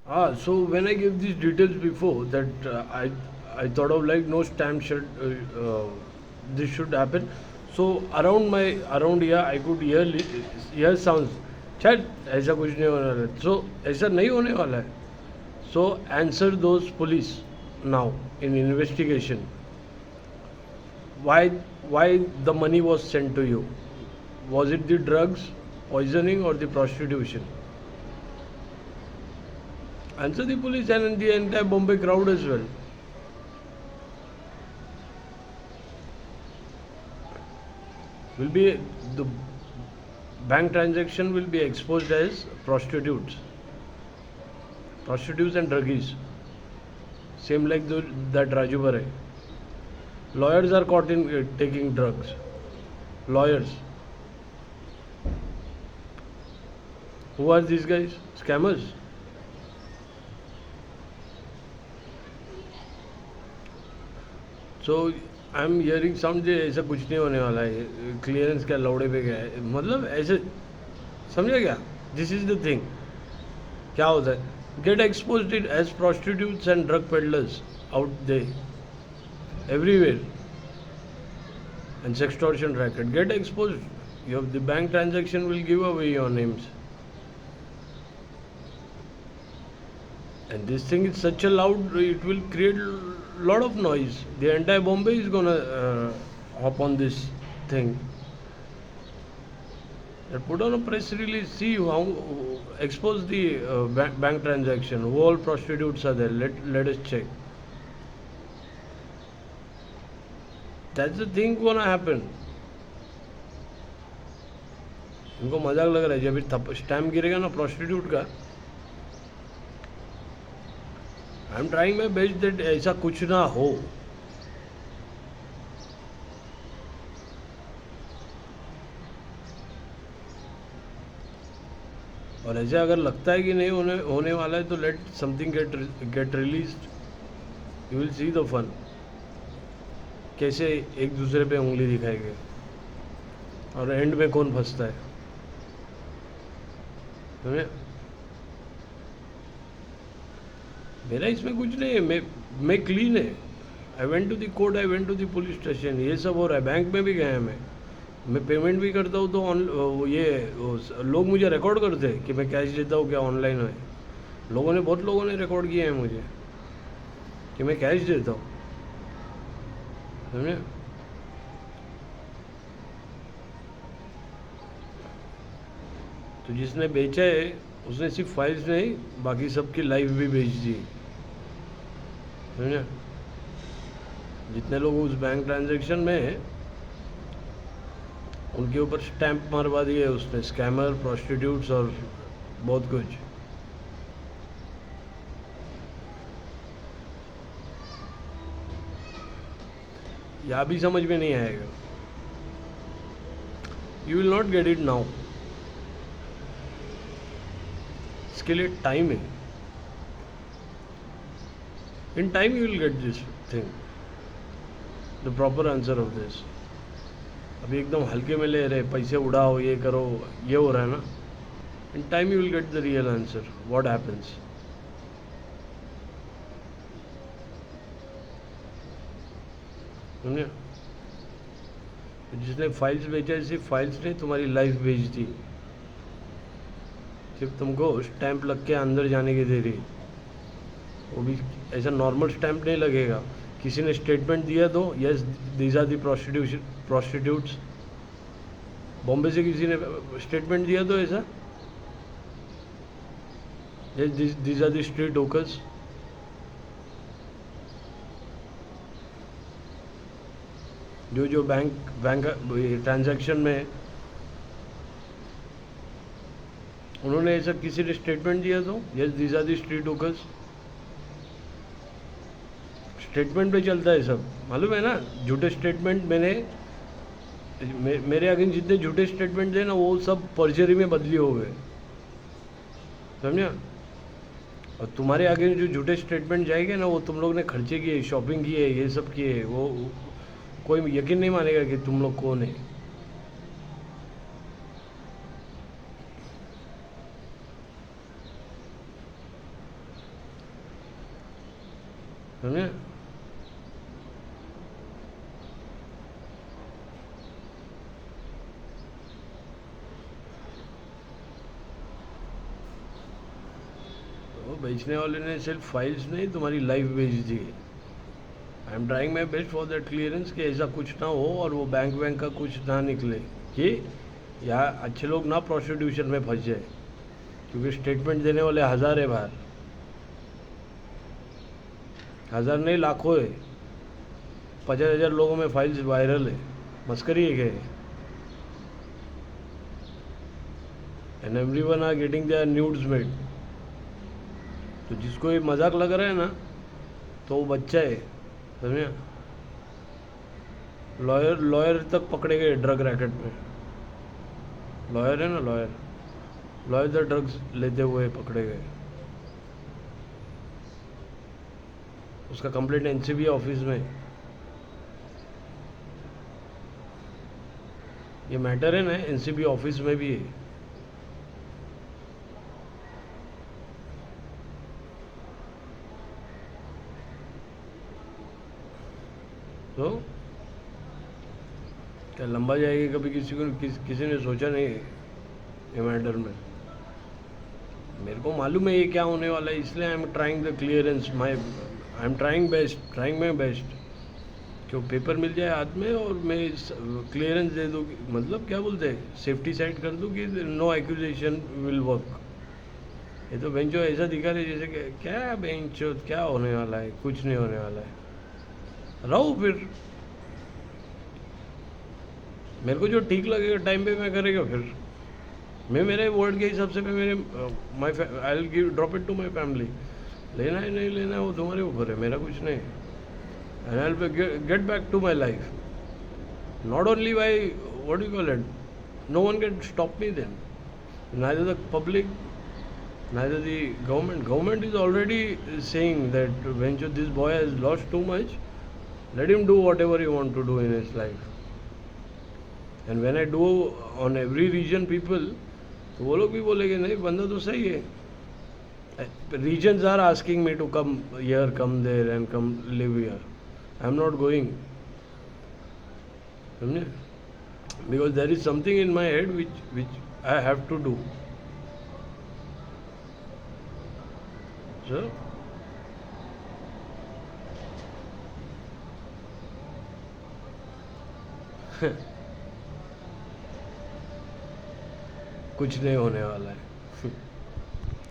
So when I gave these details before that I thought of like no stamp should this should happen. So around here I could hear sounds. शायद ऐसा कुछ नहीं होने वाला है. So ऐसा नहीं होने वाला है. So answer those police now in investigation. Why why the money was sent to you? Was it the drugs, poisoning, or the prostitution? Answer the police and the entire Bombay crowd as well. Will be the bank transaction will be exposed as prostitutes and druggies. Same like that Raju Bare. Lawyers are caught in taking drugs. Lawyers. Who are these guys? Scammers. So I am hearing sound ऐसा कुछ नहीं होने वाला है. Clearance क्या लौड़े पे गया है मतलब ऐसे समझा क्या. This is the thing. क्या होता है get expose it as prostitutes and drug peddlers out there everywhere and sextortion racket get expose. You have the bank transaction will give away your names. And this thing is such a loud, it will create lot of noise. The entire Bombay is gonna hop on this thing. They put on a press release, see how expose the bank transaction. Who all prostitutes are there? Let us check. That's the thing gonna happen. इनको मजाक लग रहा है जब stamp गिरेगा ना prostitute का. आई am trying my best that ऐसा कुछ ना हो. और ऐसे अगर लगता है कि नहीं होने वाला है तो let something get released. You will see the fun. कैसे एक दूसरे पे उंगली दिखाएंगे और एंड में कौन फंसता है. मेरा इसमें कुछ नहीं है. मैं क्लीन है. I went to the court, I went to the police station. ये सब हो रहा है. बैंक में भी गया मैं पेमेंट भी करता हूँ तो लोग मुझे रिकॉर्ड करते हैं कि मैं कैश देता हूँ क्या ऑनलाइन है. बहुत लोगों ने रिकॉर्ड किया है मुझे कि मैं कैश देता हूँ. समझे. तो जिसने बेचा है उसने सिर्फ फाइल्स नहीं बाकी सबकी लाइफ भी बेच दी. समझे. जितने लोग उस बैंक ट्रांजैक्शन में हैं उनके ऊपर स्टैंप मारवा दिए उसने. स्कैमर, प्रोस्टिट्यूट्स और बहुत कुछ. यहाँ भी समझ में नहीं आएगा. You will not get it now. इसके लिए टाइम है. In time you will get this thing, the proper answer of this. अभी एकदम हल्के में ले रहे पैसे उड़ाओ ये करो ये हो रहा है ना. In time you will get the real answer what happens. समझे. जिसने फाइल्स बेचा सिर्फ फाइल्स ने तुम्हारी लाइफ बेच दी. सिर्फ तुमको स्टैंप लग के अंदर जाने की दे रही. वो भी ऐसा नॉर्मल स्टैंप नहीं लगेगा. किसी ने स्टेटमेंट दिया तो yes these are the prostitutes. Bombay से किसी ने स्टेटमेंट दिया तो ऐसा yes these are the street hawkers. जो बैंक ट्रांजैक्शन में उन्होंने ऐसा किसी ने स्टेटमेंट दिया तो yes these are the street hawkers. Statement पे चलता है सब मालूम है ना. झूठे स्टेटमेंट मेरे अगेंस्ट जितने झूठे स्टेटमेंट थे ना वो सब पर्जरी में बदली हो गए. समझा. और तुम्हारे आगे जो झूठे स्टेटमेंट जाएंगे ना वो तुम लोग ने खर्चे किए, शॉपिंग किए, ये सब किए. वो कोई यकीन नहीं मानेगा कि तुम लोग कौन है. समझे? तो बेचने वाले ने सिर्फ फाइल्स नहीं, तुम्हारी लाइफ बेच दी। I am trying my best for that clearance कि ऐसा कुछ ना हो और वो बैंक का कुछ ना निकले, कि यहाँ अच्छे लोग ना प्रोस्टिट्यूशन में फंस जाए, क्योंकि स्टेटमेंट देने वाले हज़ार है बाहर, हज़ार नहीं लाखों है, 50,000 लोगों में फाइल्स वायरल है, मस्करी है क्या? And everyone are getting their nudes made. तो जिसको ये मजाक लग रहा है ना, तो वो बच्चा है, समझे? लॉयर तक पकड़े गए ड्रग रैकेट में। लॉयर है ना, लॉयर तक ड्रग्स लेते हुए पकड़े गए। उसका कंप्लेंट एनसीबी ऑफिस में। ये मैटर है ना, एनसीबी ऑफिस में भी है। तो क्या लंबा जाएगी? कभी किसी ने सोचा नहीं ये मैटर में। मेरे को मालूम है ये क्या होने वाला है, इसलिए आई am trying the clearance, I am trying my best. क्यों पेपर मिल जाए हाथ में और मैं क्लियरेंस दे दूँ, मतलब क्या बोलते हैं, सेफ्टी साइड कर दूँ कि नो एक्यूजेशन विल वर्क। ये तो बेंचो ऐसा दिखा रहे जैसे कि क्या बेंचो क्या होने वाला है, कुछ नहीं होने वाला है। रहो फिर, मेरे को जो ठीक लगेगा टाइम पे मैं करेगा। फिर मैं मेरे वर्ड के हिसाब से मैं मेरे I will give drop it to my family. लेना है नहीं लेना है वो तुम्हारे ऊपर है, मेरा कुछ नहीं। And I will get back to my life, not only by what you call it, no one can stop me then, neither the public, neither the government is already saying that when this boy has lost too much, let him do whatever he want to do in his life. And when I do on every region people, तो वो लोग भी बोलेंगे नहीं बंदा तो सही है। Regions are asking me to come here, come there and come live here. I am not going, समझे? Because there is something in my head which I have to do. So कुछ नहीं होने वाला है।